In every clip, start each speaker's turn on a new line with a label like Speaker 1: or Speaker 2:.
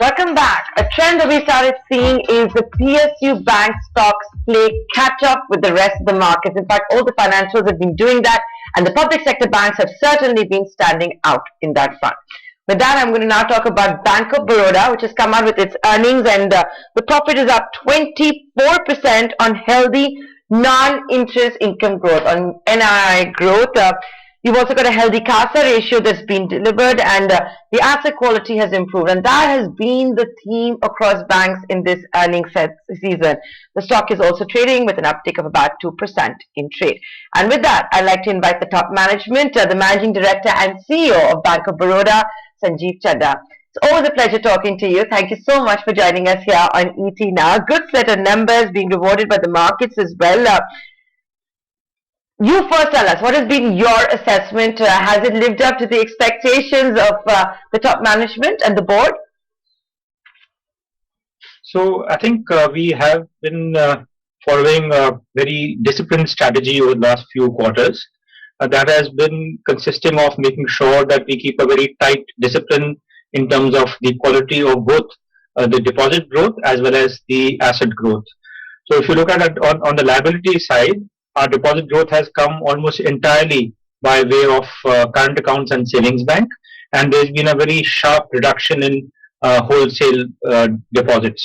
Speaker 1: Welcome back. A trend that we started seeing is the PSU bank stocks play catch up with the rest of the markets. In fact, all the financials have been doing that, and the public sector banks have certainly been standing out in that front. With that, I'm going to now talk about Bank of Baroda, which has come out with its earnings, and the profit is up 24% on healthy non-interest income growth, on NII growth. You've also got a healthy CASA ratio that's been delivered, and the asset quality has improved. And that has been the theme across banks in this earnings season. The stock is also trading with an uptick of about 2% in trade. And with that, I'd like to invite the top management, the Managing Director and CEO of Bank of Baroda, Sanjiv Chadha. It's always a pleasure talking to you. Thank you so much for joining us here on ET Now. Good set of numbers being rewarded by the markets as well. You first tell us, what has been your assessment? Has it lived up to the expectations of the top management and the board?
Speaker 2: So I think we have been following a very disciplined strategy over the last few quarters. That has been consisting of making sure that we keep a very tight discipline in terms of the quality of both the deposit growth as well as the asset growth. So if you look at it on the liability side, our deposit growth has come almost entirely by way of current accounts and savings bank, and there's been a very sharp reduction in wholesale deposits.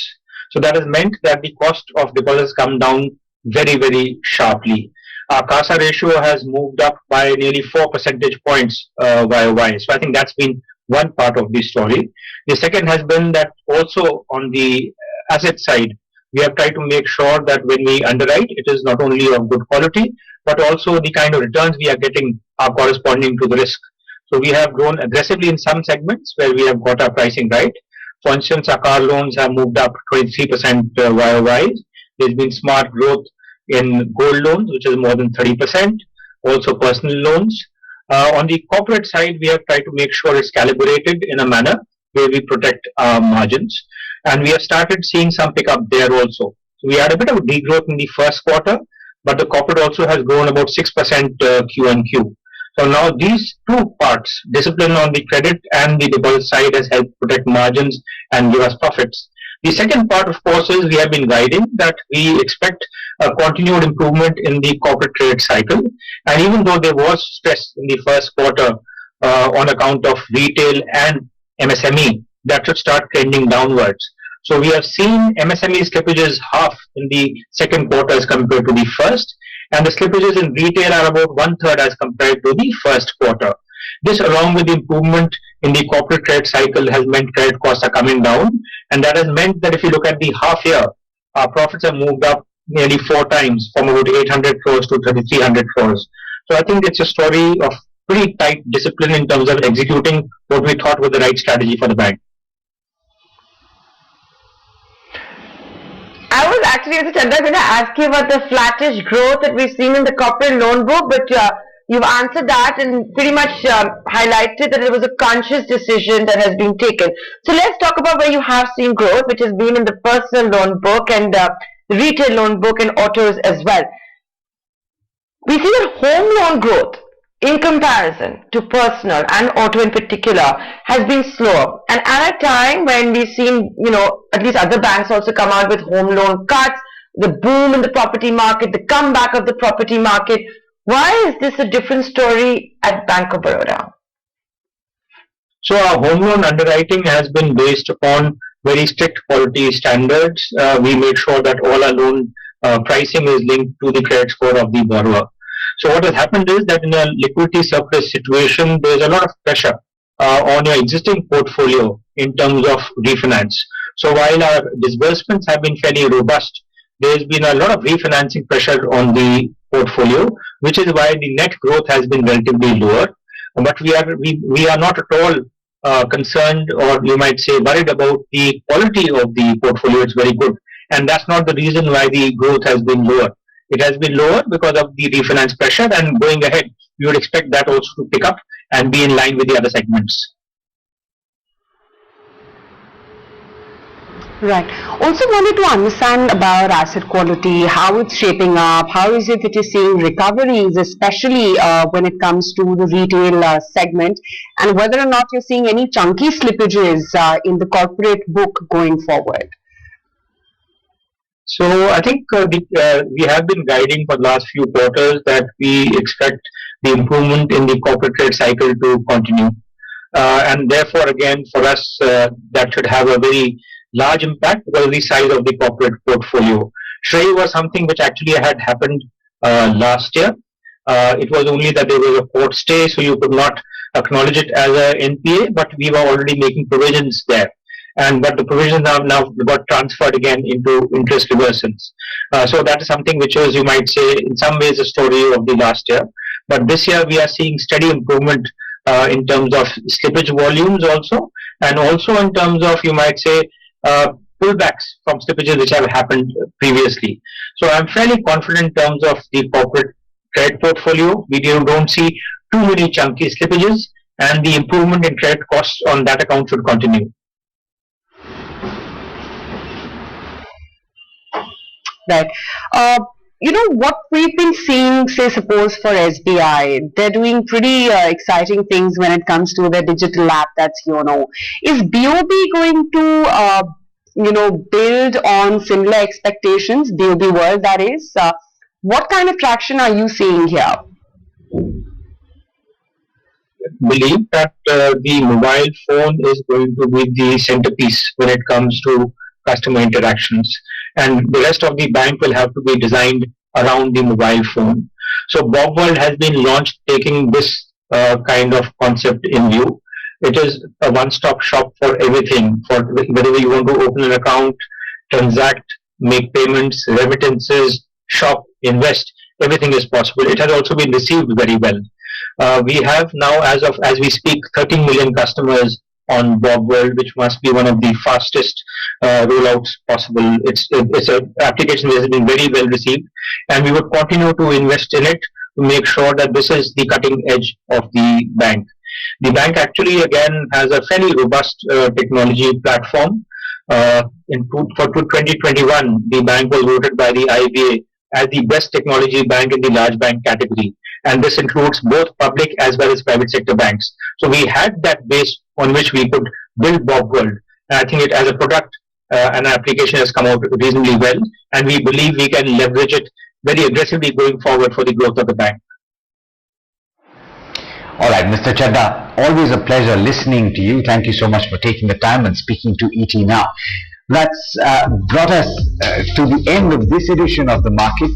Speaker 2: So that has meant that the cost of deposits come down very, very sharply. Our CASA ratio has moved up by nearly 4 percentage points YOY. So I think that's been one part of the story. The second has been that also on the asset side, we have tried to make sure that when we underwrite, it is not only of good quality, but also the kind of returns we are getting are corresponding to the risk. So we have grown aggressively in some segments where we have got our pricing right. For instance, our car loans have moved up 23% YOY. There's been smart growth in gold loans, which is more than 30%. Also personal loans. On the corporate side, we have tried to make sure it's calibrated in a manner where we protect our margins. And we have started seeing some pickup there also. So we had a bit of degrowth in the first quarter, but the corporate also has grown about 6% Q on Q. So now these two parts, discipline on the credit and the deposit side, has helped protect margins and give us profits. The second part, of course, is we have been guiding that we expect a continued improvement in the corporate credit cycle. And even though there was stress in the first quarter on account of retail and MSME, that should start trending downwards. So we have seen MSME slippages half in the second quarter as compared to the first, and the slippages in retail are about 1/3 as compared to the first quarter. This, along with the improvement in the corporate credit cycle, has meant credit costs are coming down, and that has meant that if you look at the half year, our profits have moved up nearly 4 times, from about 800 crores to 3,300 crores. So I think it's a story of pretty tight discipline in terms of executing what we thought was the right strategy for the bank.
Speaker 1: I was actually, Mr. Chadha, going to ask you about the flattish growth that we've seen in the corporate loan book, but you've answered that and pretty much highlighted that it was a conscious decision that has been taken. So let's talk about where you have seen growth, which has been in the personal loan book and the retail loan book and autos as well. We see that home loan growth, in comparison to personal and auto in particular, has been slower. And at a time when we've seen, at least other banks also come out with home loan cuts, the boom in the property market, the comeback of the property market, why is this a different story at Bank of Baroda?
Speaker 2: So our home loan underwriting has been based upon very strict quality standards. We make sure that all our loan pricing is linked to the credit score of the borrower. So what has happened is that in a liquidity surplus situation, there is a lot of pressure on your existing portfolio in terms of refinance. So while our disbursements have been fairly robust, there has been a lot of refinancing pressure on the portfolio, which is why the net growth has been relatively lower. But we are not at all concerned, or you might say worried, about the quality of the portfolio. It's very good. And that's not the reason why the growth has been lower. It has been lower because of the refinance pressure, and going ahead, we would expect that also to pick up and be in line with the other segments.
Speaker 3: Right. Also wanted to understand about asset quality, how it's shaping up, how is it that you're seeing recoveries, especially when it comes to the retail segment, and whether or not you're seeing any chunky slippages in the corporate book going forward.
Speaker 2: So I think we have been guiding for the last few quarters that we expect the improvement in the corporate trade cycle to continue. And therefore, again, for us, that should have a very large impact because of the size of the corporate portfolio. Shri was something which actually had happened last year. It was only that there was a court stay, so you could not acknowledge it as a NPA, but we were already making provisions there. And but the provisions have now got transferred again into interest reversals. So that is something which was, you might say, in some ways a story of the last year. But this year we are seeing steady improvement in terms of slippage volumes also, and also in terms of, you might say, pullbacks from slippages which have happened previously. So I'm fairly confident in terms of the corporate credit portfolio. We don't see too many chunky slippages, and the improvement in credit costs on that account should continue.
Speaker 3: Right. You know what we've been seeing, say suppose for SBI, they're doing pretty exciting things when it comes to their digital app, that's YONO. Is BOB going to build on similar expectations, BOB World that is? What kind of traction are you seeing here?
Speaker 2: Believe that the mobile phone is going to be the centerpiece when it comes to customer interactions, and the rest of the bank will have to be designed around the mobile phone. So Bob World has been launched taking this kind of concept in view. It is a one-stop shop for everything, for whether you want to open an account, transact, make payments, remittances, shop, invest, everything is possible. It has also been received very well. We have now, as we speak, 13 million customers on Bob World, which must be one of the fastest rollouts possible. It's an application that has been very well received, and we would continue to invest in it to make sure that this is the cutting edge of the bank. The bank actually, again, has a fairly robust technology platform. For 2021, the bank was voted by the IBA as the best technology bank in the large bank category, and this includes both public as well as private sector banks. So we had that base on which we could build Bob World. And I think it as a product and application has come out reasonably well, and we believe we can leverage it very aggressively going forward for the growth of the bank.
Speaker 4: All right, Mr. Chadha, always a pleasure listening to you. Thank you so much for taking the time and speaking to ET Now. That's brought us to the end of this edition of The Market.